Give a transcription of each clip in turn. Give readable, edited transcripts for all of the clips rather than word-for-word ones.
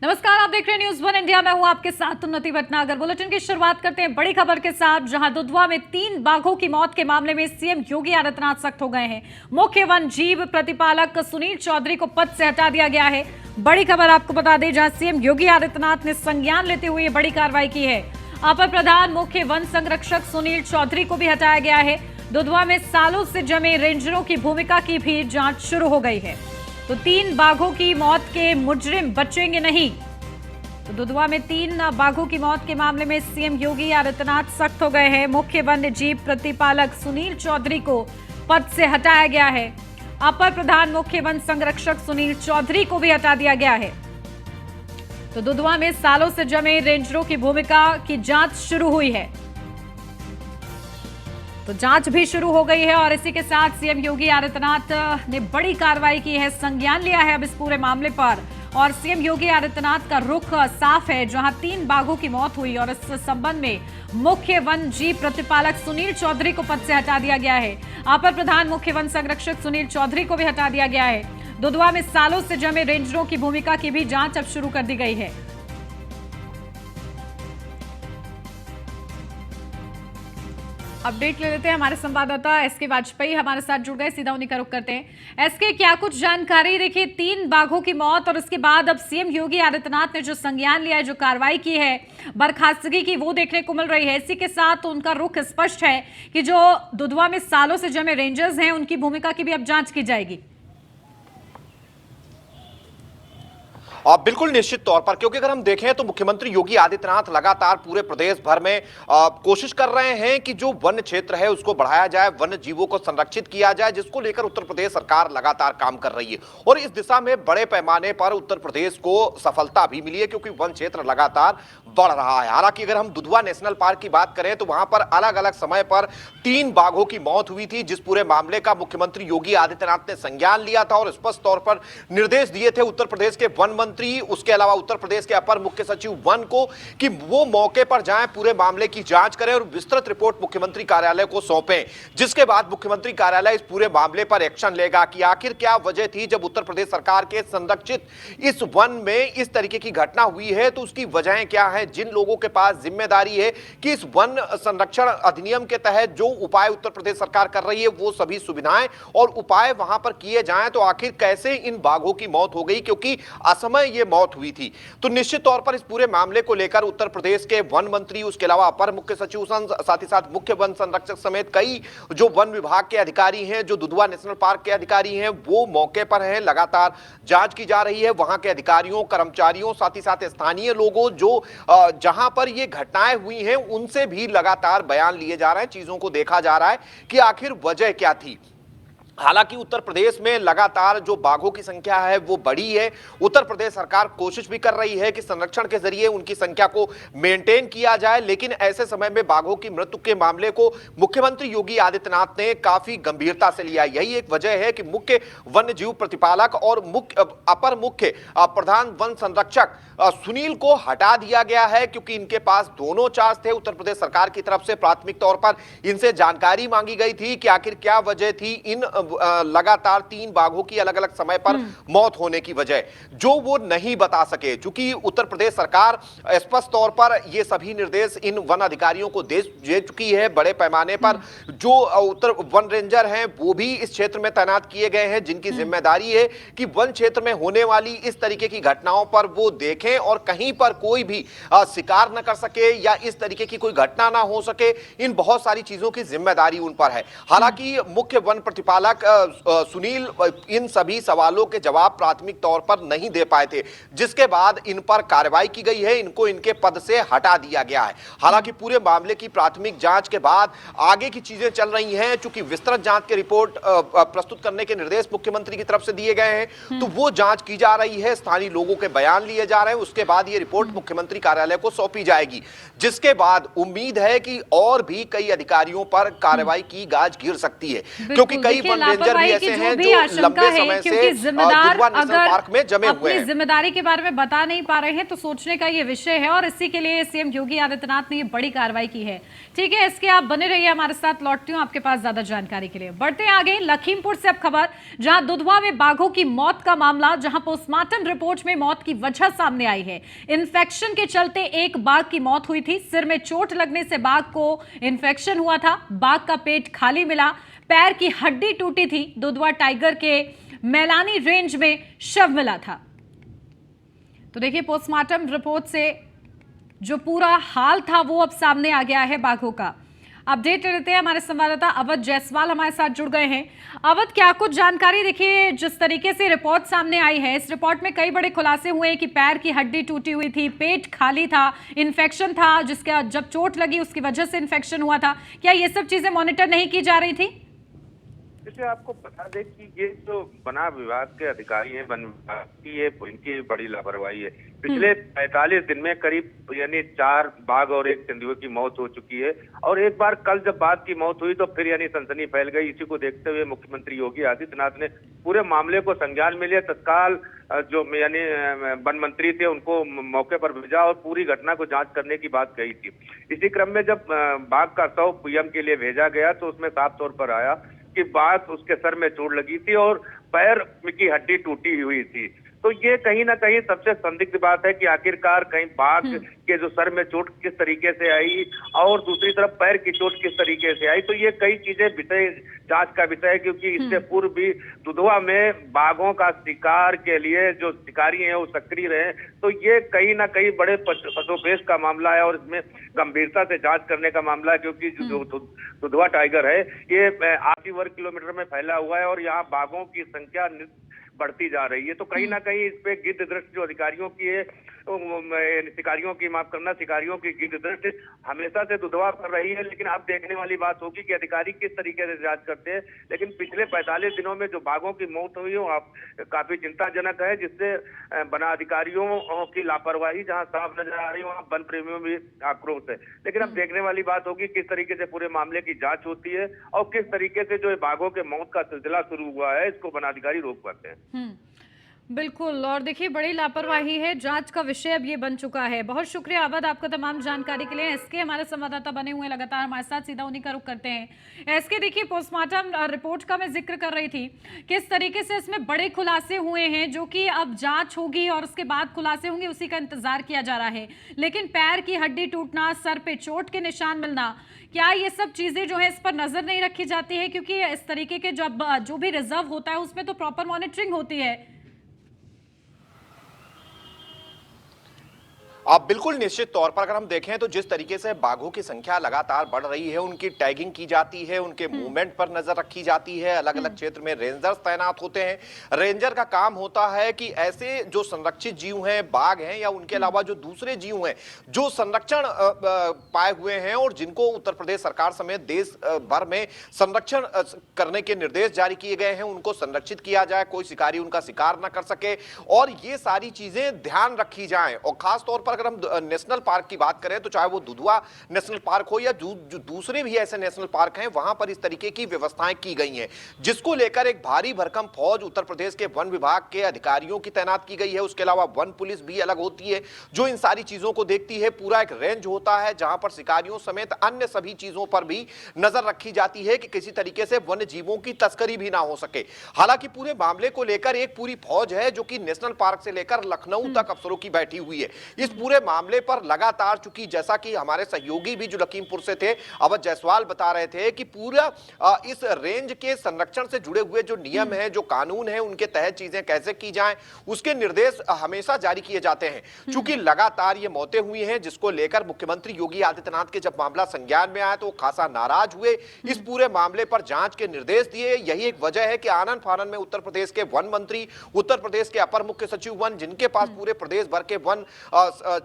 नमस्कार, आप देख रहे हैं न्यूज़ 1 इंडिया। मैं हूं आपके साथ उन्नति भटनागर। बुलेटिन की शुरुआत करते हैं बड़ी खबर के साथ, जहां दुधवा में 3 बाघों की मौत के मामले में सीएम योगी आदित्यनाथ सख्त हो गए हैं। मुख्य वन जीव प्रतिपालक सुनील चौधरी को पद से हटा दिया गया है। बड़ी खबर आपको बता दें, जहां सीएम योगी आदित्यनाथ ने संज्ञान लेते हुए ये बड़ी कार्रवाई की है। अपर प्रधान मुख्य वन संरक्षक सुनील चौधरी को भी हटाया गया है। दुधवा में सालों से जमे रेंजरों की भूमिका की भी जांच शुरू हो गई है। तो 3 बाघों की मौत के मुजरिम बचेंगे नहीं। तो दुधवा में 3 बाघों की मौत के मामले में सीएम योगी आदित्यनाथ सख्त हो गए हैं। मुख्य वन्य जीव प्रतिपालक सुनील चौधरी को पद से हटाया गया है। अपर प्रधान मुख्य वन संरक्षक सुनील चौधरी को भी हटा दिया गया है। तो दुधवा में सालों से जमे रेंजरों की भूमिका की जांच शुरू हुई है। तो जांच भी शुरू हो गई है और इसी के साथ सीएम योगी आदित्यनाथ ने बड़ी कार्रवाई की है, संज्ञान लिया है अब इस पूरे मामले पर। और सीएम योगी आदित्यनाथ का रुख साफ है, जहां 3 बाघों की मौत हुई और इस संबंध में मुख्य वन जीव प्रतिपालक सुनील चौधरी को पद से हटा दिया गया है। अपर प्रधान मुख्य वन संरक्षक सुनील चौधरी को भी हटा दिया गया है। दुधवा में सालों से जमे रेंजरों की भूमिका की भी जांच अब शुरू कर दी गई है। अपडेट ले लेते हैं, हमारे संवाददाता एसके वाजपेयी हमारे साथ जुड़ गए, सीधा उन्हीं का रुख करते हैं। एसके, क्या कुछ जानकारी? देखिए, 3 बाघों की मौत और उसके बाद अब सीएम योगी आदित्यनाथ ने जो संज्ञान लिया है, जो कार्रवाई की है बर्खास्तगी की, वो देखने को मिल रही है। इसी के साथ उनका रुख स्पष्ट है कि जो दुधवा में सालों से जमे रेंजर्स हैं, उनकी भूमिका की भी अब जांच की जाएगी। बिल्कुल निश्चित तौर पर, क्योंकि अगर हम देखें तो मुख्यमंत्री योगी आदित्यनाथ लगातार पूरे प्रदेश भर में कोशिश कर रहे हैं कि जो वन क्षेत्र है उसको बढ़ाया जाए, वन्य जीवों को संरक्षित किया जाए, जिसको लेकर उत्तर प्रदेश सरकार लगातार काम कर रही है। और इस दिशा में बड़े पैमाने पर उत्तर प्रदेश को सफलता भी मिली है, क्योंकि वन क्षेत्र लगातार बढ़ रहा है। हालांकि अगर हम दुधवा नेशनल पार्क की बात करें तो वहां पर अलग अलग समय पर 3 बाघों की मौत हुई थी, जिस पूरे मामले का मुख्यमंत्री योगी आदित्यनाथ ने संज्ञान लिया था और स्पष्ट तौर पर निर्देश दिए थे उत्तर प्रदेश के वन मंत्री, उसके अलावा उत्तर प्रदेश के अपर मुख्य सचिव वन को, कि वो मौके पर जाएं, पूरे मामले की जांच करें और विस्तृत रिपोर्ट मुख्यमंत्री कार्यालय को सौंपें। जिसके बाद मुख्यमंत्री कार्यालय इस पूरे मामले पर एक्शन लेगा कि आखिर क्या वजह थी जब उत्तर प्रदेश सरकार के संरक्षित इस वन में इस तरीके की घटना हुई है, तो उसकी वजहें क्या है। जिन लोगों के पास जिम्मेदारी है कि इस वन संरक्षण अधिनियम के तहत जो उपाय उत्तर प्रदेश सरकार कर रही है वो सभी सुविधाएं और उपाय वहां पर किए जाएं, तो आखिर कैसे इन बाघों की मौत हो गई, क्योंकि असमय ये मौत हुई थी। तो निश्चित तौर पर इस पूरे मामले को लेकर उत्तर प्रदेश के वन मंत्री, उसके अलावा अपर मुख्य सचिव, साथ ही साथ मुख्य वन संरक्षक समेत कई जो वन विभाग के अधिकारी हैं, जो दुधवा नेशनल पार्क के अधिकारी हैं, वो मौके पर हैं। लगातार जांच की जा रही है। वहां के अधिकारियों, कर्मचारियों, साथ ही साथ स्थानीय लोगों जो जहां पर ये घटनाएं हुई हैं उनसे भी लगातार बयान लिए जा रहे हैं। चीजों को देखा जा रहा है कि आखिर वजह क्या थी। हालांकि उत्तर प्रदेश में लगातार जो बाघों की संख्या है वो बढ़ी है। उत्तर प्रदेश सरकार कोशिश भी कर रही है कि संरक्षण के जरिए उनकी संख्या को मेंटेन किया जाए, लेकिन ऐसे समय में बाघों की मृत्यु के मामले को मुख्यमंत्री योगी आदित्यनाथ ने काफी गंभीरता से लिया। यही एक वजह है कि मुख्य वन्य जीव प्रतिपालक और अपर मुख्य प्रधान वन संरक्षक सुनील को हटा दिया गया है, क्योंकि इनके पास दोनों चार्ज थे। उत्तर प्रदेश सरकार की तरफ से प्राथमिक तौर पर इनसे जानकारी मांगी गई थी कि आखिर क्या वजह थी इन लगातार 3 बाघों की अलग अलग समय पर मौत होने की वजह, जो वो नहीं बता सके। चूंकि उत्तर प्रदेश सरकार स्पष्ट तौर पर ये सभी निर्देश इन वन अधिकारियों को दे चुकी है। बड़े पैमाने पर जो उत्तर वन रेंजर हैं वो भी इस क्षेत्र में तैनात किए गए हैं, जिनकी जिम्मेदारी है कि वन क्षेत्र में होने वाली इस तरीके की घटनाओं पर वो देखें और कहीं पर कोई भी शिकार न कर सके या इस तरीके की कोई घटना ना हो सके। इन बहुत सारी चीजों की जिम्मेदारी उन पर है। हालांकि मुख्य वन प्रतिपालक सुनील इन सभी सवालों के जवाब प्राथमिक तौर पर नहीं दे पाए थे, जिसके बाद इन पर कार्रवाई की गई है। इनको इनके पद से हटा दिया गया है। हालांकि पूरे मामले की प्राथमिक जांच के बाद आगे की चीजें चल रही हैं। चूंकि विस्तृत जांच की रिपोर्ट प्रस्तुत करने के निर्देश मुख्यमंत्री की तरफ से दिए गए हैं, तो वो जांच की जा रही है। स्थानीय लोगों के बयान लिए जा रहे हैं। उसके बाद ये रिपोर्ट मुख्यमंत्री कार्यालय को सौंपी जाएगी, जिसके बाद उम्मीद है कि और भी कई अधिकारियों पर कार्रवाई की गाज गिर सकती है, क्योंकि कई वन रेंजर भी लापरवाही की ऐसे जो हैं भी जो आशंका लंबे है, समय क्योंकि से जिम्मेदार दुधवा नेशनल अगर पार्क में जमे हुए अपनी हैं। जिम्मेदारी के बारे में बता नहीं पा रहे हैं तो सोचने का ये विषय है, और इसी के लिए सीएम योगी आदित्यनाथ ने ये बड़ी कार्रवाई की है। ठीक है, इसके आप बने रहिए हमारे साथ, लौटती हूँ आपके पास ज्यादा जानकारी के लिए। बढ़ते हैं आगे, लखीमपुर से अब खबर, जहां दुधवा में बाघों की मौत का मामला, जहां पोस्टमार्टम रिपोर्ट में मौत की वजह सामने आई है। इन्फेक्शन के चलते एक बाघ की मौत हुई थी। सिर में चोट लगने से बाघ को इन्फेक्शन हुआ था। बाघ का पेट खाली मिला, पैर की हड्डी टूटी थी। दुधवा टाइगर के मैलानी रेंज में शव मिला था। तो देखिए, पोस्टमार्टम रिपोर्ट से जो पूरा हाल था वो अब सामने आ गया है बाघों का। अपडेट लेते हैं, हमारे संवाददाता अवध जायसवाल हमारे साथ जुड़ गए हैं। अवध, क्या कुछ जानकारी? देखिए, जिस तरीके से रिपोर्ट सामने आई है, इस रिपोर्ट में कई बड़े खुलासे हुए हैं कि पैर की हड्डी टूटी हुई थी, पेट खाली था, इन्फेक्शन था, जिसका जब चोट लगी उसकी वजह से इन्फेक्शन हुआ था। क्या ये सब चीजें मॉनिटर नहीं की जा रही थी? जैसे आपको बता दें कि ये जो वन विभाग के अधिकारी हैं, वन विभाग की ये इनकी बड़ी लापरवाही है। पिछले 45 दिन में करीब यानी 4 बाघ और 1 तेंदुए की मौत हो चुकी है, और एक बार कल जब बाघ की मौत हुई तो फिर यानी सनसनी फैल गई। इसी को देखते हुए मुख्यमंत्री योगी आदित्यनाथ ने पूरे मामले को संज्ञान में लिया। तत्काल जो यानी वन मंत्री थे उनको मौके पर भेजा और पूरी घटना को जांच करने की बात कही थी। इसी क्रम में जब बाघ का शव पीएम के लिए भेजा गया तो उसमें साफ तौर पर आया कि बाघ उसके सर में चोट लगी थी और पैर की हड्डी टूटी हुई थी। तो ये कहीं ना कहीं सबसे संदिग्ध बात है कि आखिरकार कहीं बाघ के जो सर में चोट किस तरीके से आई और दूसरी तरफ पैर की चोट किस तरीके से आई। तो ये कई चीजें विषय जांच का विषय है, क्योंकि इससे पूर्व भी दुधवा में बाघों का शिकार के लिए जो शिकारी हैं वो सक्रिय रहे। तो ये कहीं ना कहीं बड़े पशुपेश का मामला है और इसमें गंभीरता से जांच करने का मामला है, क्योंकि जो दुधवा टाइगर है ये 80 वर्ग किलोमीटर में फैला हुआ है और यहाँ बाघों की संख्या बढ़ती जा रही है। तो कहीं ना कहीं इस पे गिद्ध दृष्टि जो अधिकारियों की है, शिकारियों की माफ करना, शिकारियों की गिद्ध दृष्टि हमेशा से दुधवा कर रही है। लेकिन अब देखने वाली बात होगी कि अधिकारी किस तरीके से जांच करते हैं। लेकिन पिछले 45 दिनों में जो बाघों की मौत हुई है वो काफी चिंताजनक है, जिससे वन अधिकारियों की लापरवाही जहां साफ नजर आ रही है वहां वन प्रेमियों में आक्रोश है। लेकिन अब देखने वाली बात होगी किस तरीके से पूरे मामले की जांच होती है और किस तरीके से जो बाघों के मौत का सिलसिला शुरू हुआ है इसको वन अधिकारी रोक पाते हैं। बिल्कुल, और देखिए, बड़ी लापरवाही है, जांच का विषय अब ये बन चुका है। बहुत शुक्रिया अवध आपका तमाम जानकारी के लिए। एसके हमारे संवाददाता बने हुए लगातार हमारे साथ, सीधा उन्हीं का रुख करते हैं। एसके, देखिए, पोस्टमार्टम रिपोर्ट का मैं जिक्र कर रही थी, किस तरीके से इसमें बड़े खुलासे हुए हैं, जो कि अब जांच होगी और उसके बाद खुलासे होंगे, उसी का इंतजार किया जा रहा है। लेकिन पैर की हड्डी टूटना, सर पे चोट के निशान मिलना, क्या ये सब चीजें जो है इस पर नजर नहीं रखी जाती है? क्योंकि इस तरीके के जो भी रिजर्व होता है उसमें तो प्रॉपर मॉनिटरिंग होती है। आप बिल्कुल निश्चित तौर पर अगर हम देखें तो जिस तरीके से बाघों की संख्या लगातार बढ़ रही है, उनकी टैगिंग की जाती है, उनके मूवमेंट पर नजर रखी जाती है। अलग अलग क्षेत्र में रेंजर्स तैनात होते हैं। रेंजर का काम होता है कि ऐसे जो संरक्षित जीव हैं, बाघ हैं या उनके अलावा जो दूसरे जीव हैं जो संरक्षण पाए हुए हैं और जिनको उत्तर प्रदेश सरकार समेत देश भर में संरक्षण करने के निर्देश जारी किए गए हैं, उनको संरक्षित किया जाए, कोई शिकारी उनका शिकार न कर सके, और ये सारी चीजें ध्यान रखी जाएं। और खासतौर पर अगर हम नेशनल पार्क की बात करें तो चाहे वो दुधवा नेशनल पार्क हो या जो दूसरे भी ऐसे नेशनल पार्क हैं, वहां पर इस तरीके की व्यवस्थाएं की गई हैं, जिसको लेकर एक भारी भरकम फौज उत्तर प्रदेश के वन विभाग के अधिकारियों की तैनात की गई है। उसके अलावा वन पुलिस भी अलग होती है जो इन सारी चीजों को देखती है। पूरा एक रेंज होता है जहां पर शिकारियों समेत अन्य सभी चीजों पर भी नजर रखी जाती है कि किसी तरीके से वन्य जीवों की तस्करी भी ना हो सके। हालांकि पूरे मामले को लेकर एक पूरी फौज है जो कि नेशनल पार्क से लेकर लखनऊ तक अफसरों की बैठी हुई है। इस पूरे मामले पर लगातार, चूंकि जैसा कि हमारे सहयोगी भी जो लखीमपुर से थे, अवध जायसवाल बता रहे थे कि पूरा इस रेंज के संरक्षण से जुड़े हुए जो नियम है, जो कानून है, उनके तहत चीजें कैसे की जाएं, उसके निर्देश हमेशा जारी किए जाते हैं। चूंकि लगातार ये मौतें हुई हैं, जिसको लेकर मुख्यमंत्री योगी आदित्यनाथ के जब मामला संज्ञान में आया तो वो खासा नाराज हुए, इस पूरे मामले पर जांच के निर्देश दिए। यही एक वजह है कि आनन फानन में उत्तर प्रदेश के वन मंत्री, उत्तर प्रदेश के अपर मुख्य सचिव वन, जिनके पास पूरे प्रदेश भर के वन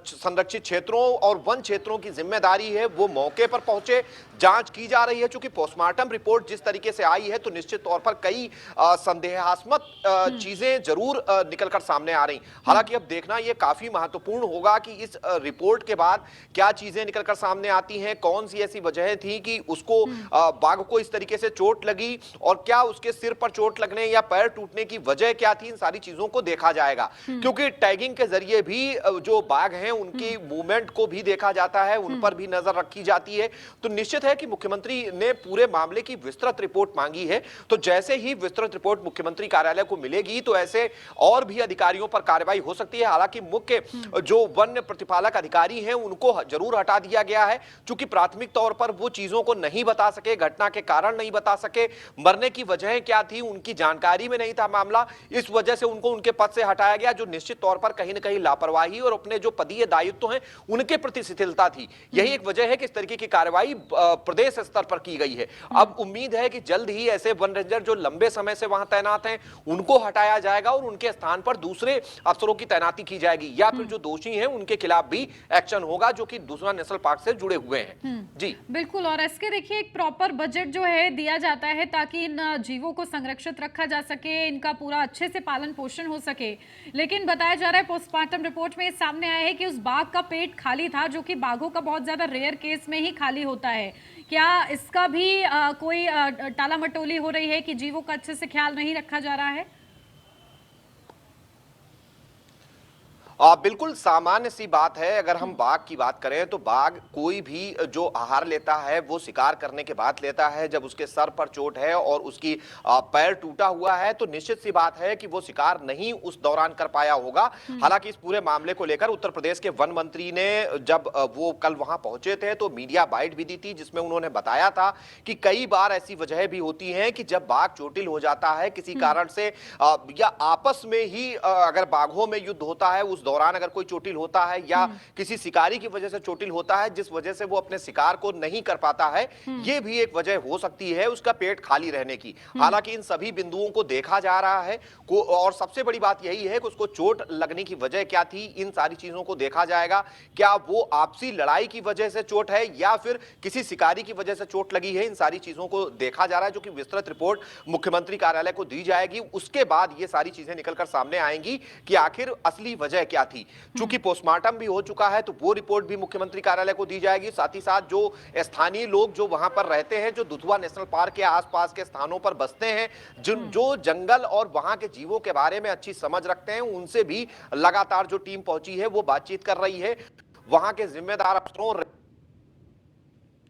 संरक्षित क्षेत्रों और वन क्षेत्रों की जिम्मेदारी है, वो मौके पर पहुंचे, जांच की जा रही है। चूंकि पोस्टमार्टम रिपोर्ट जिस तरीके से आई है तो निश्चित तौर पर कई संदेहास्पद चीजें जरूर निकल कर सामने आ रही। हालांकि अब देखना यह काफी महत्वपूर्ण होगा कि इस रिपोर्ट के बाद क्या चीजें निकल कर सामने आती हैं, कौन सी ऐसी वजह थी कि उसको बाघ को इस तरीके से चोट लगी, और क्या उसके सिर पर चोट लगने या पैर टूटने की वजह क्या थी। इन सारी चीजों को देखा जाएगा, क्योंकि टैगिंग के जरिए भी जो बाघ हैं उनकी मूवमेंट को भी देखा जाता है, उन पर भी नजर रखी जाती है। तो निश्चित है कि मुख्यमंत्री ने पूरे मामले की विस्तृत रिपोर्ट मांगी है, तो जैसे ही विस्तृत रिपोर्ट मुख्यमंत्री कार्यालय को मिलेगी तो ऐसे और भी अधिकारियों पर कार्रवाई हो सकती है। हालांकि मुख्य जो वन्य प्रतिपालक अधिकारी हैं उनको जरूर हटा दिया गया है, क्योंकि प्राथमिक तौर पर वो चीजों को नहीं बता सके, घटना के कारण नहीं बता सके, मरने की वजह क्या थी उनकी जानकारी में नहीं था मामला, इस वजह से उनको उनके पद से हटाया गया, जो निश्चित तौर पर कहीं ना कहीं लापरवाही और अपने जो पदीय दायित्व हैं उनके प्रति शिथिलता थी। यही एक वजह है कि इस तरीके की कार्रवाई प्रदेश स्तर पर की गई है। अब उम्मीद है कि जल्द ही ऐसे वन रेंजर जो लंबे समय से वहां तैनात हैं उनको हटाया जाएगा और उनके स्थान पर दूसरे अफसरों की तैनाती की जाएगी, या फिर जो दोषी हैं उनके खिलाफ भी एक्शन होगा जो कि दूसरा नेशनल पार्क से जुड़े हुए हैं। जी बिल्कुल। और इसके देखिए एक प्रॉपर बजट जो है दिया जाता है ताकि इन जीवों को संरक्षित रखा जा सके, इनका पूरा अच्छे से पालन पोषण हो सके। लेकिन बताया जा रहा है पोस्टमार्टम रिपोर्ट में सामने आया है कि उस बाघ का पेट खाली था, जो कि बाघों का बहुत ज्यादा रेयर केस में ही खाली होता है। क्या इसका भी कोई टाला मटोली हो रही है कि जीवों का अच्छे से ख्याल नहीं रखा जा रहा है? बिल्कुल सामान्य सी बात है। अगर हम बाघ की बात करें तो बाघ कोई भी जो आहार लेता है वो शिकार करने के बाद लेता है। जब उसके सर पर चोट है और उसकी पैर टूटा हुआ है तो निश्चित सी बात है कि वो शिकार नहीं उस दौरान कर पाया होगा। हालांकि इस पूरे मामले को लेकर उत्तर प्रदेश के वन मंत्री ने जब वो कल वहां पहुंचे थे तो मीडिया बाइट भी दी थी, जिसमें उन्होंने बताया था कि कई बार ऐसी वजह भी होती है कि जब बाघ चोटिल हो जाता है किसी कारण से, या आपस में ही अगर बाघों में युद्ध होता है उस दौरान अगर कोई चोटिल होता है या किसी शिकारी की वजह से चोटिल होता है जिस वजह से वो अपने शिकार को नहीं कर पाता है, ये भी एक वजह हो सकती है उसका पेट खाली रहने की। हालांकि इन सभी बिंदुओं को देखा जा रहा है और सबसे बड़ी बात यही है कि उसको चोट लगने की वजह क्या थी, इन सारी चीजों को देखा जाएगा। क्या वो आपसी लड़ाई की वजह से चोट है या फिर किसी शिकारी की वजह से चोट लगी है, इन सारी चीजों को देखा जा रहा है, जो कि विस्तृत रिपोर्ट मुख्यमंत्री कार्यालय को दी जाएगी। उसके बाद ये सारी चीजें निकलकर सामने आएंगी कि आखिर असली वजह क्या थी। चूंकि पोस्टमार्टम भी हो चुका है तो वो रिपोर्ट भी मुख्यमंत्री कार्यालय को दी जाएगी। साथ ही साथ जो स्थानीय लोग जो वहां पर रहते हैं, जो दुधवा नेशनल पार्क के आसपास के स्थानों पर बसते हैं, जो जंगल और वहां के जीवों के बारे में अच्छी समझ रखते हैं, उनसे भी लगातार जो टीम पहुंची है वो बातचीत कर रही है। वहां के जिम्मेदार अफसरों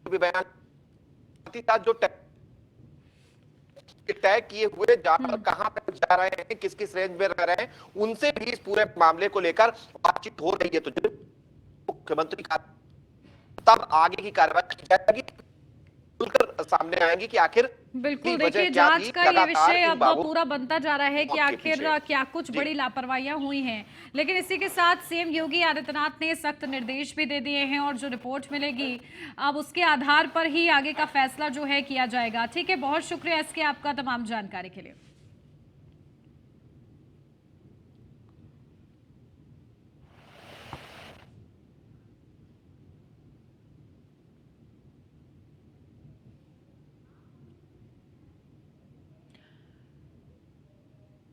भी बयान, साथ ही साथ जो तय किए हुए कहां तक जा रहे हैं, किस किस रेंज में रह रहे हैं, उनसे भी इस पूरे मामले को लेकर बातचीत हो रही है। तो मुख्यमंत्री का तब आगे की कार्रवाई की जाएगी, खुलकर सामने आएंगे कि आखिर बिल्कुल। देखिए जांच का ये विषय अब पूरा बनता जा रहा है कि आखिर क्या कुछ बड़ी लापरवाहियां हुई हैं। लेकिन इसी के साथ सीएम योगी आदित्यनाथ ने सख्त निर्देश भी दे दिए हैं और जो रिपोर्ट मिलेगी अब उसके आधार पर ही आगे का फैसला जो है किया जाएगा। ठीक है, बहुत शुक्रिया इसके आपका तमाम जानकारी के लिए।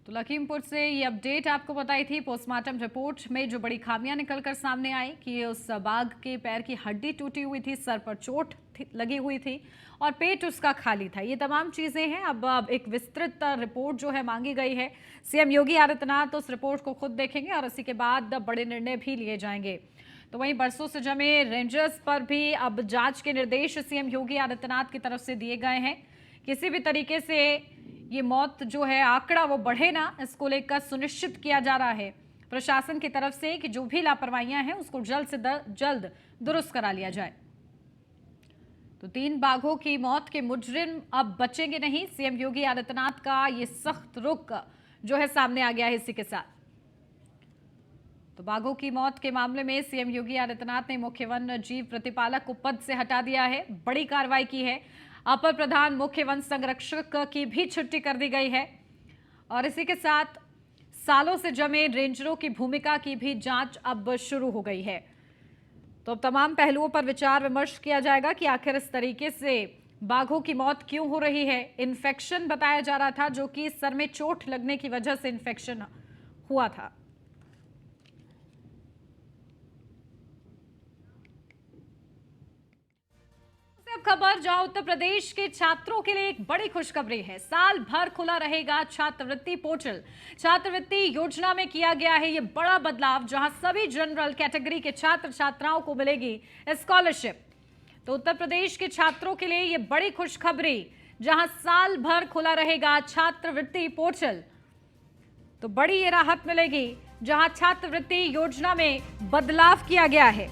तो लखीमपुर से ये अपडेट आपको बताई थी। पोस्टमार्टम रिपोर्ट में जो बड़ी खामियां निकलकर सामने आई कि उस बाघ के पैर की हड्डी टूटी हुई थी, सर पर चोट लगी हुई थी और पेट उसका खाली था। ये तमाम चीजें हैं। अब एक विस्तृत रिपोर्ट जो है मांगी गई है। सीएम योगी आदित्यनाथ उस रिपोर्ट को खुद देखेंगे और इसी के बाद बड़े निर्णय भी लिए जाएंगे। तो वहीं बरसों से जमे रेंजर्स पर भी अब जांच के निर्देश सीएम योगी आदित्यनाथ की तरफ से दिए गए हैं। किसी भी तरीके से ये मौत जो है आंकड़ा वो बढ़े ना, इसको लेकर सुनिश्चित किया जा रहा है प्रशासन की तरफ से कि जो भी लापरवाहियां हैं उसको जल्द से जल्द दुरुस्त करा लिया जाए। तो 3 बाघों की मौत के मुजरिम अब बचेंगे नहीं। सीएम योगी आदित्यनाथ का ये सख्त रुख जो है सामने आ गया है। इसी के साथ तो बाघों की मौत के मामले में सीएम योगी आदित्यनाथ ने मुख्य वन जीव प्रतिपालक को पद से हटा दिया है। बड़ी कार्रवाई की है। अपर प्रधान मुख्य वन संरक्षक की भी छुट्टी कर दी गई है और इसी के साथ सालों से जमे रेंजरों की भूमिका की भी जांच अब शुरू हो गई है। तो अब तमाम पहलुओं पर विचार विमर्श किया जाएगा कि आखिर इस तरीके से बाघों की मौत क्यों हो रही है। इन्फेक्शन बताया जा रहा था, जो कि सर में चोट लगने की वजह से इन्फेक्शन हुआ था। अब खबर जहां उत्तर प्रदेश के छात्रों के लिए एक बड़ी खुशखबरी है। साल भर खुला रहेगा छात्रवृत्ति पोर्टल। छात्रवृत्ति योजना में किया गया है यह बड़ा बदलाव, जहां सभी जनरल कैटेगरी के छात्र छात्राओं को मिलेगी स्कॉलरशिप। तो उत्तर प्रदेश के छात्रों के लिए यह बड़ी खुशखबरी, जहां साल भर खुला रहेगा छात्रवृत्ति पोर्टल। तो बड़ी ये राहत मिलेगी, जहां छात्रवृत्ति योजना में बदलाव किया गया है।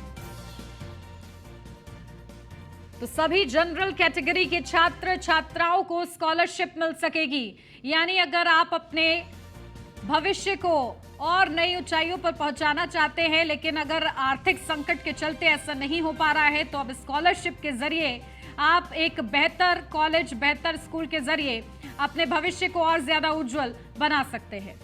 तो सभी जनरल कैटेगरी के छात्र छात्राओं को स्कॉलरशिप मिल सकेगी। यानी अगर आप अपने भविष्य को और नई ऊंचाइयों पर पहुंचाना चाहते हैं, लेकिन अगर आर्थिक संकट के चलते ऐसा नहीं हो पा रहा है, तो अब स्कॉलरशिप के जरिए आप एक बेहतर कॉलेज, बेहतर स्कूल के जरिए अपने भविष्य को और ज्यादा उज्जवल बना सकते हैं।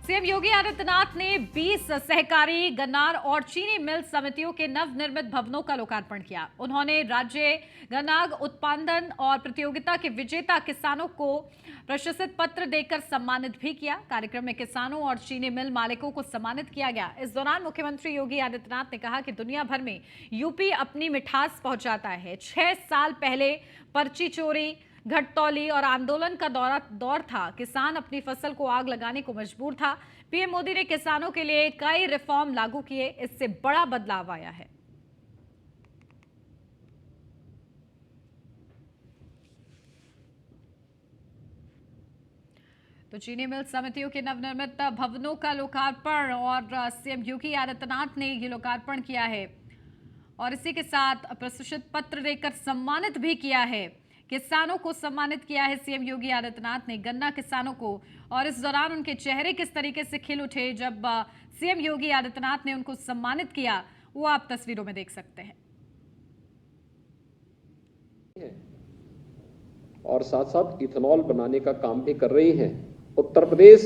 सीएम योगी आदित्यनाथ ने 20 सहकारी, गन्नार और चीनी मिल समितियों के नवनिर्मित भवनों का लोकार्पण किया। उन्होंने राज्य गन्नाग उत्पादन और प्रतियोगिता के विजेता किसानों को प्रशस्ति पत्र देकर सम्मानित भी किया। कार्यक्रम में किसानों और चीनी मिल मालिकों को सम्मानित किया गया। इस दौरान मुख्यमंत्री योगी आदित्यनाथ ने कहा कि दुनिया भर में यूपी अपनी मिठास पहुंचाता है। 6 साल पहले पर्ची चोरी, घटतौली और आंदोलन का दौर था। किसान अपनी फसल को आग लगाने को मजबूर था। पीएम मोदी ने किसानों के लिए कई रिफॉर्म लागू किए, इससे बड़ा बदलाव आया है। तो चीनी मिल समितियों के नवनिर्मित भवनों का लोकार्पण और सीएम योगी आदित्यनाथ ने ये लोकार्पण किया है और इसी के साथ प्रशस्ति पत्र देकर सम्मानित भी किया है। किसानों को सम्मानित किया है सीएम योगी आदित्यनाथ ने, गन्ना किसानों को। और इस दौरान उनके चेहरे किस तरीके से खिल उठे जब सीएम योगी आदित्यनाथ ने उनको सम्मानित किया, वो आप तस्वीरों में देख सकते हैं। और साथ साथ इथेनॉल बनाने का काम भी कर रही हैं। उत्तर प्रदेश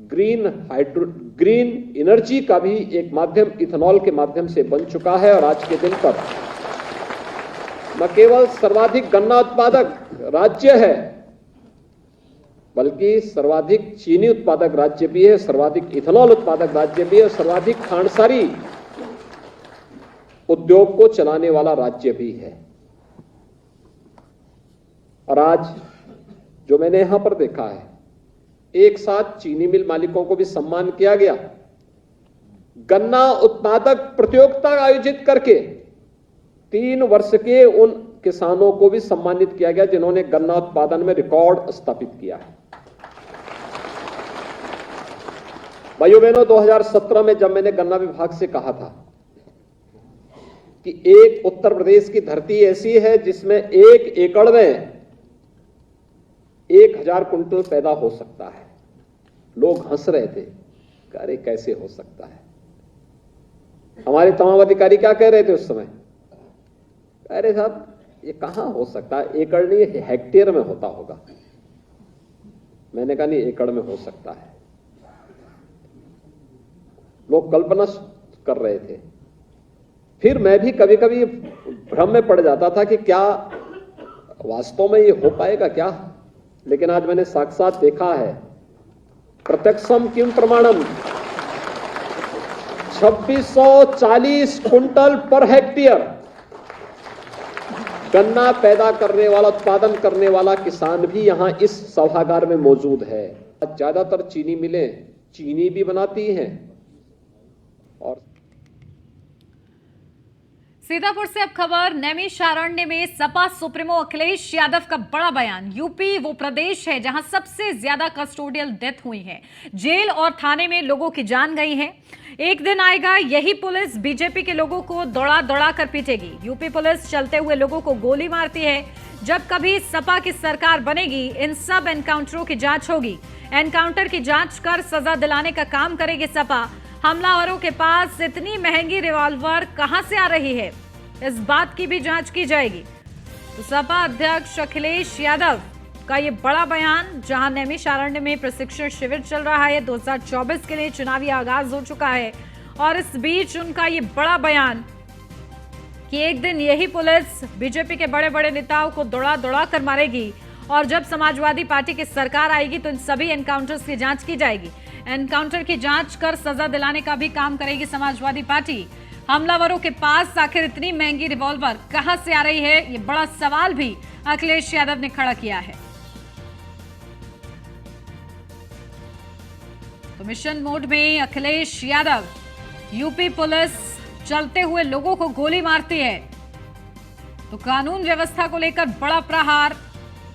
ग्रीन एनर्जी का भी एक माध्यम इथेनॉल के माध्यम से बन चुका है और आज के दिन पर न केवल सर्वाधिक गन्ना उत्पादक राज्य है, बल्कि सर्वाधिक चीनी उत्पादक राज्य भी है, सर्वाधिक इथेनॉल उत्पादक राज्य भी है, सर्वाधिक खांडसारी उद्योग को चलाने वाला राज्य भी है। और आज जो मैंने यहां पर देखा है, एक साथ चीनी मिल मालिकों को भी सम्मान किया गया। गन्ना उत्पादक प्रतियोगिता आयोजित करके 3 वर्ष के उन किसानों को भी सम्मानित किया गया जिन्होंने गन्ना उत्पादन में रिकॉर्ड स्थापित किया है। भाइयों बहनों, 2017 में जब मैंने गन्ना विभाग से कहा था कि एक उत्तर प्रदेश की धरती ऐसी है जिसमें 1 एकड़ में 1000 कुंटल पैदा हो सकता है, लोग हंस रहे थे, अरे कैसे हो सकता है। हमारे तमाम अधिकारी क्या कह रहे थे उस समय, अरे साहब ये कहां हो सकता है, एकड़ नहीं हेक्टेयर में होता होगा। मैंने कहा नहीं, एकड़ में हो सकता है। लोग कल्पना कर रहे थे। फिर मैं भी कभी कभी भ्रम में पड़ जाता था कि क्या वास्तव में ये हो पाएगा क्या, लेकिन आज मैंने साक्षात देखा है। प्रत्यक्षम किम प्रमाणम, 2640 कुंटल पर हेक्टेयर गन्ना पैदा करने वाला, उत्पादन करने वाला किसान भी यहां इस सभागार में मौजूद है। ज्यादातर चीनी मिलें चीनी भी बनाती हैं। और सीतापुर से अब खबर नैमिषारण्य में सपा सुप्रीमो अखिलेश यादव का बड़ा बयान। यूपी वो प्रदेश है जहां सबसे ज्यादा कस्टोडियल डेथ हुई है, जेल और थाने में लोगों की जान गई है। एक दिन आएगा यही पुलिस बीजेपी के लोगों को दौड़ा दौड़ा कर पीटेगी। यूपी पुलिस चलते हुए लोगों को गोली मारती है। जब कभी सपा की सरकार बनेगी, इन सब एनकाउंटरों की जांच होगी। एनकाउंटर की जांच कर सजा दिलाने का काम करेगी सपा। हमलावरों के पास इतनी महंगी रिवॉल्वर कहां से आ रही है, इस बात की भी जांच की जाएगी। तो सपा अध्यक्ष अखिलेश यादव का ये बड़ा बयान, जहां नैमिषारण्य में प्रशिक्षण शिविर चल रहा है। 2024 के लिए चुनावी आगाज हो चुका है और इस बीच उनका ये बड़ा बयान कि एक दिन यही पुलिस बीजेपी के बड़े बड़े नेताओं को दौड़ा दौड़ा कर मारेगी और जब समाजवादी पार्टी की सरकार आएगी तो इन सभी एनकाउंटर्स की जांच की जाएगी। एनकाउंटर की जांच कर सजा दिलाने का भी काम करेगी समाजवादी पार्टी। हमलावरों के पास आखिर इतनी महंगी रिवॉल्वर कहां से आ रही है, ये बड़ा सवाल भी अखिलेश यादव ने खड़ा किया है। तो मिशन मोड में अखिलेश यादव, यूपी पुलिस चलते हुए लोगों को गोली मारती है तो कानून व्यवस्था को लेकर बड़ा प्रहार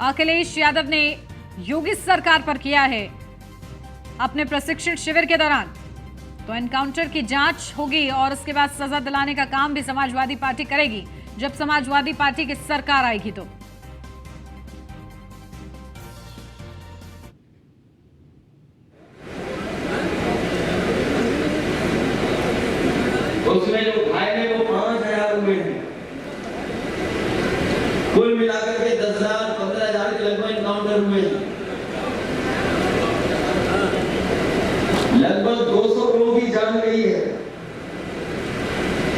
अखिलेश यादव ने योगी सरकार पर किया है अपने प्रशिक्षण शिविर के दौरान। तो एनकाउंटर की जांच होगी और उसके बाद सजा दिलाने का काम भी समाजवादी पार्टी करेगी जब समाजवादी पार्टी की सरकार आएगी तो। उसमें जो घायल है वो 5,000 हुए हैं। कुल मिलाकर के 10,000 15,000 के लगभग एनकाउंटर हुए हैं। लगभग 200 लोगों की जान गई है।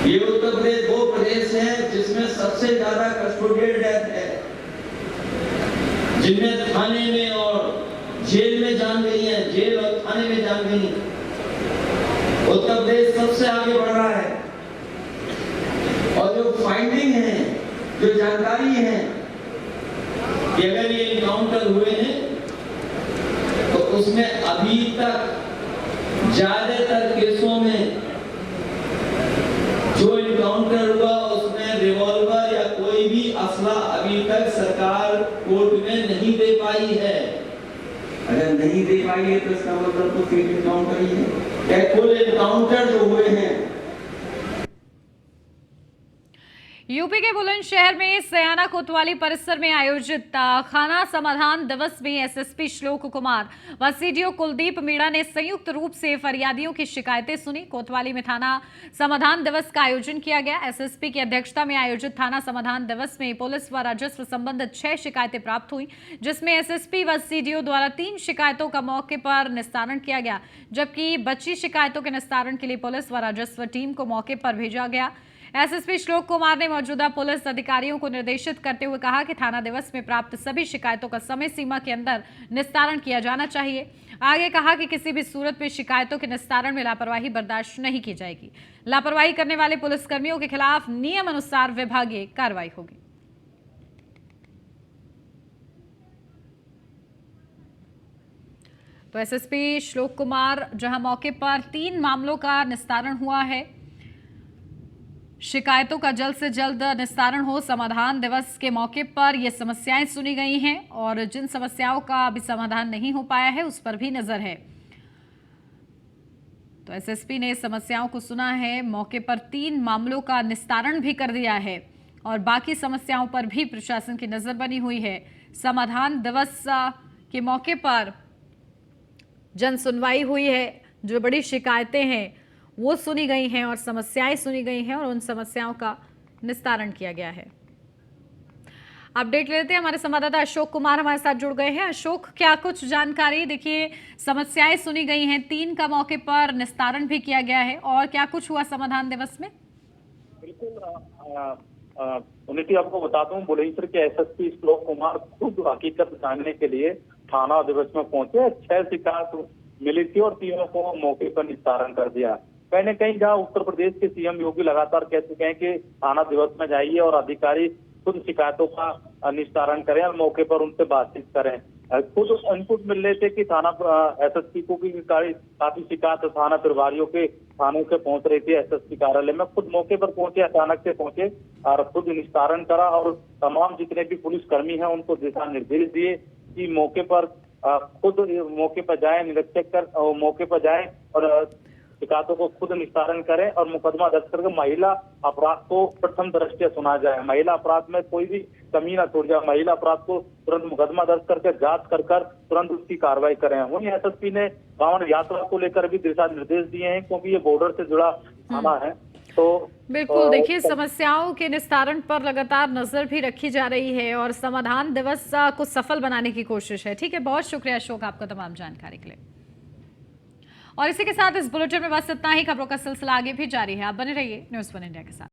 ये उत्तर प्रदेश वो प्रदेश है जिसमें सबसे ज्यादा कस्टोडियल डेथ है, जिनमें थाने में और जेल में जान गई है, जेल और थाने में जान गई है। उत्तर प्रदेश सबसे आगे बढ़ रहा है और जो फाइंडिंग है, जो जानकारी है कि अगर ये एनकाउंटर हुए हैं तो उसमें अभी तक ज्यादातर केसों में जो एनकाउंटर हुआ उसमें रिवॉल्वर या कोई भी असला अभी तक सरकार कोर्ट में नहीं दे पाई है। अगर नहीं दे पाई है तो इसका मतलब तो फेक एनकाउंटर ही है। कुल एनकाउंटर जो हुए हैं। यूपी के बुलंदशहर में सयाना कोतवाली परिसर में आयोजित थाना समाधान दिवस में एसएसपी श्लोक कुमार व सीडीओ कुलदीप मीणा ने संयुक्त रूप से फरियादियों की शिकायतें सुनी। कोतवाली में थाना समाधान दिवस का आयोजन किया गया। एसएसपी की अध्यक्षता में आयोजित थाना समाधान दिवस में पुलिस व राजस्व संबंधित 6 शिकायतें प्राप्त हुई, जिसमें एसएसपी व सीडीओ द्वारा 3 शिकायतों का मौके पर निस्तारण किया गया, जबकि बची शिकायतों के निस्तारण के लिए पुलिस व राजस्व टीम को मौके पर भेजा गया। एसएसपी श्लोक कुमार ने मौजूदा पुलिस अधिकारियों को निर्देशित करते हुए कहा कि थाना दिवस में प्राप्त सभी शिकायतों का समय सीमा के अंदर निस्तारण किया जाना चाहिए। आगे कहा कि किसी भी सूरत में शिकायतों के निस्तारण में लापरवाही बर्दाश्त नहीं की जाएगी। लापरवाही करने वाले पुलिसकर्मियों के खिलाफ नियम अनुसार विभागीय कार्रवाई होगी। तो एसएसपी श्लोक कुमार जहां मौके पर 3 मामलों का निस्तारण हुआ है, शिकायतों का जल्द से जल्द निस्तारण हो। समाधान दिवस के मौके पर ये समस्याएं सुनी गई हैं और जिन समस्याओं का अभी समाधान नहीं हो पाया है उस पर भी नजर है। तो एसएसपी ने समस्याओं को सुना है, मौके पर 3 मामलों का निस्तारण भी कर दिया है और बाकी समस्याओं पर भी प्रशासन की नजर बनी हुई है। समाधान दिवस के मौके पर जन सुनवाई हुई है, जो बड़ी शिकायतें हैं वो सुनी गई हैं और समस्याएं सुनी गई हैं और उन समस्याओं का निस्तारण किया गया है। अपडेट लेते हैं, हमारे संवाददाता अशोक कुमार हमारे साथ जुड़ गए हैं। अशोक, क्या कुछ जानकारी? देखिए, समस्याएं सुनी गई हैं, 3 का मौके पर निस्तारण भी किया गया है, और क्या कुछ हुआ समाधान दिवस में? बिल्कुल उन्नीति, आपको बता दूं, बुलंदशहर के एसएसपी श्लोक कुमार खुद हकीकत जानने के लिए थाना दिवस में पहुंचे। 6 शिकायत मिली थी और तीनों को मौके पर निस्तारण कर दिया। कहीं न कहीं जहाँ उत्तर प्रदेश के सीएम योगी लगातार कह चुके हैं कि थाना दिवस में जाइए और अधिकारी खुद शिकायतों का निस्तारण करें और मौके पर उनसे बातचीत करें। खुद इनपुट मिल रहे थे कि थाना एसएसपी को भी काफी शिकायत थाना प्रभारियों के थानों से पहुंच रही थी एसएसपी कार्यालय में। खुद मौके पर पहुंचे, अचानक से पहुंचे और खुद निस्तारण करा और तमाम जितने भी पुलिसकर्मी हैं उनको दिशा निर्देश दिए कि मौके पर खुद मौके पर जाए, निरीक्षक कर मौके पर जाए और शिकायतों को खुद निस्तारण करें और मुकदमा दर्ज करके महिला अपराध को प्रथम दृष्टया सुना जाए। महिला अपराध में कोई भी कमी ना छोड़ जाए। महिला अपराध को तुरंत मुकदमा दर्ज करके जांच कर तुरंत उसकी कार्रवाई करें। वहीं एसएसपी ने रावण यात्रा को लेकर भी दिशा निर्देश दिए हैं, क्योंकि ये बॉर्डर से जुड़ा थाना है। तो बिल्कुल, देखिए, समस्याओं के निस्तारण पर लगातार नजर भी रखी जा रही है और समाधान दिवस को सफल बनाने की कोशिश है। ठीक है, बहुत शुक्रिया अशोक आपका तमाम जानकारी के लिए। और इसी के साथ इस बुलेटिन में बस इतना ही। खबरों का सिलसिला आगे भी जारी है, आप बने रहिए न्यूज़ 1 इंडिया के साथ।